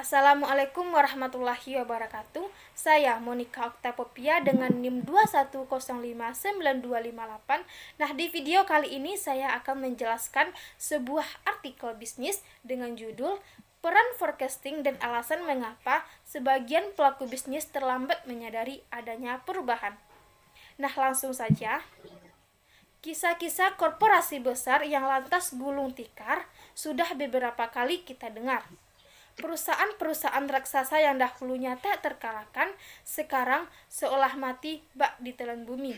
Assalamualaikum warahmatullahi wabarakatuh. Saya Monica Oktapopia dengan NIM 210592258. Nah, di video kali ini saya akan menjelaskan sebuah artikel bisnis dengan judul Peran Forecasting dan Alasan Mengapa Sebagian Pelaku Bisnis Terlambat Menyadari Adanya Perubahan. Nah, langsung saja. Kisah-kisah korporasi besar yang lantas gulung tikar sudah beberapa kali kita dengar. Perusahaan-perusahaan raksasa yang dahulunya tak terkalahkan, sekarang seolah mati bak ditelan bumi.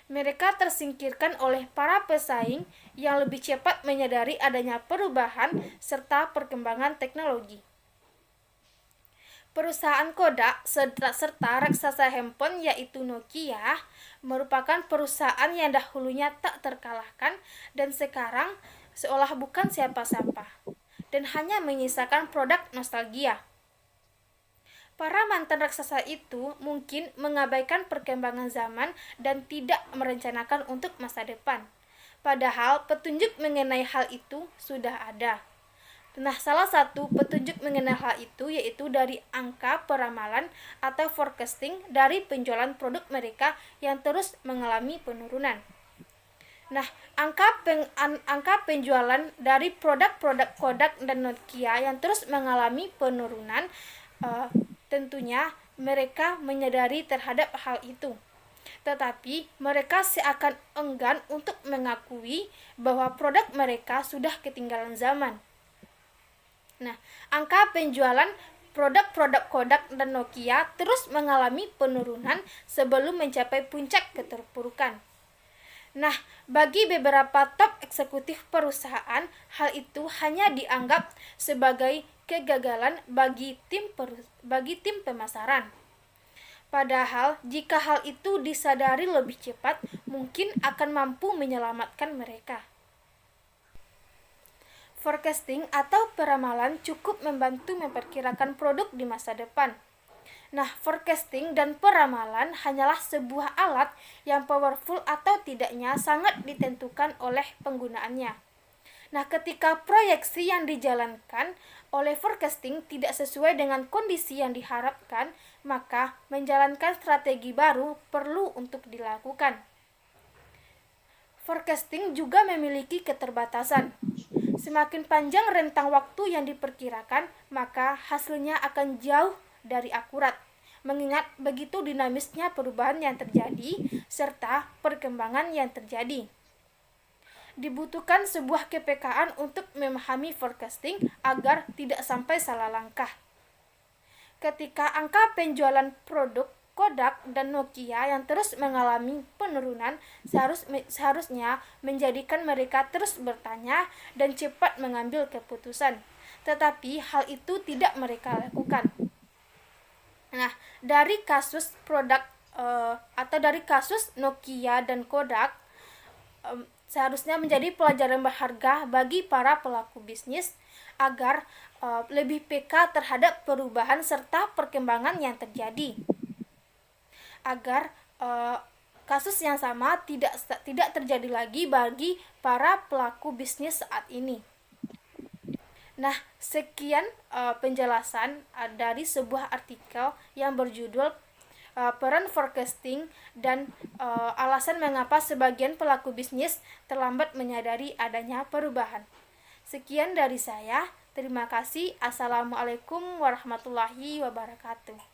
Mereka tersingkirkan oleh para pesaing yang lebih cepat menyadari adanya perubahan serta perkembangan teknologi. Perusahaan Kodak serta raksasa handphone yaitu Nokia merupakan perusahaan yang dahulunya tak terkalahkan dan sekarang seolah bukan siapa-siapa dan hanya menyisakan produk nostalgia. Para mantan raksasa itu mungkin mengabaikan perkembangan zaman dan tidak merencanakan untuk masa depan. Padahal petunjuk mengenai hal itu sudah ada. Nah, salah satu petunjuk mengenai hal itu yaitu dari angka peramalan atau forecasting dari penjualan produk mereka yang terus mengalami penurunan. Nah, angka penjualan dari produk-produk Kodak dan Nokia yang terus mengalami penurunan, tentunya mereka menyadari terhadap hal itu. Tetapi mereka seakan enggan untuk mengakui bahwa produk mereka sudah ketinggalan zaman. Nah, angka penjualan produk-produk Kodak dan Nokia terus mengalami penurunan sebelum mencapai puncak keterpurukan. Nah, bagi beberapa top eksekutif perusahaan, hal itu hanya dianggap sebagai kegagalan bagi tim pemasaran. Padahal, jika hal itu disadari lebih cepat, mungkin akan mampu menyelamatkan mereka. Forecasting atau peramalan cukup membantu memperkirakan produk di masa depan. Nah, forecasting dan peramalan hanyalah sebuah alat yang powerful atau tidaknya sangat ditentukan oleh penggunaannya. Nah, ketika proyeksi yang dijalankan oleh forecasting tidak sesuai dengan kondisi yang diharapkan, maka menjalankan strategi baru perlu untuk dilakukan. Forecasting juga memiliki keterbatasan. Semakin panjang rentang waktu yang diperkirakan, maka hasilnya akan jauh dari akurat, mengingat begitu dinamisnya perubahan yang terjadi serta perkembangan yang terjadi. Dibutuhkan sebuah kepekaan untuk memahami forecasting agar tidak sampai salah langkah. Ketika angka penjualan produk Kodak dan Nokia yang terus mengalami penurunan seharusnya menjadikan mereka terus bertanya dan cepat mengambil keputusan. Tetapi hal itu tidak mereka lakukan. Nah, dari kasus dari kasus Nokia dan Kodak seharusnya menjadi pelajaran berharga bagi para pelaku bisnis agar lebih peka terhadap perubahan serta perkembangan yang terjadi. Agar kasus yang sama tidak terjadi lagi bagi para pelaku bisnis saat ini. Nah, sekian penjelasan dari sebuah artikel yang berjudul Peran Forecasting dan Alasan Mengapa Sebagian Pelaku Bisnis Terlambat Menyadari Adanya Perubahan. Sekian dari saya. Terima kasih. Assalamualaikum warahmatullahi wabarakatuh.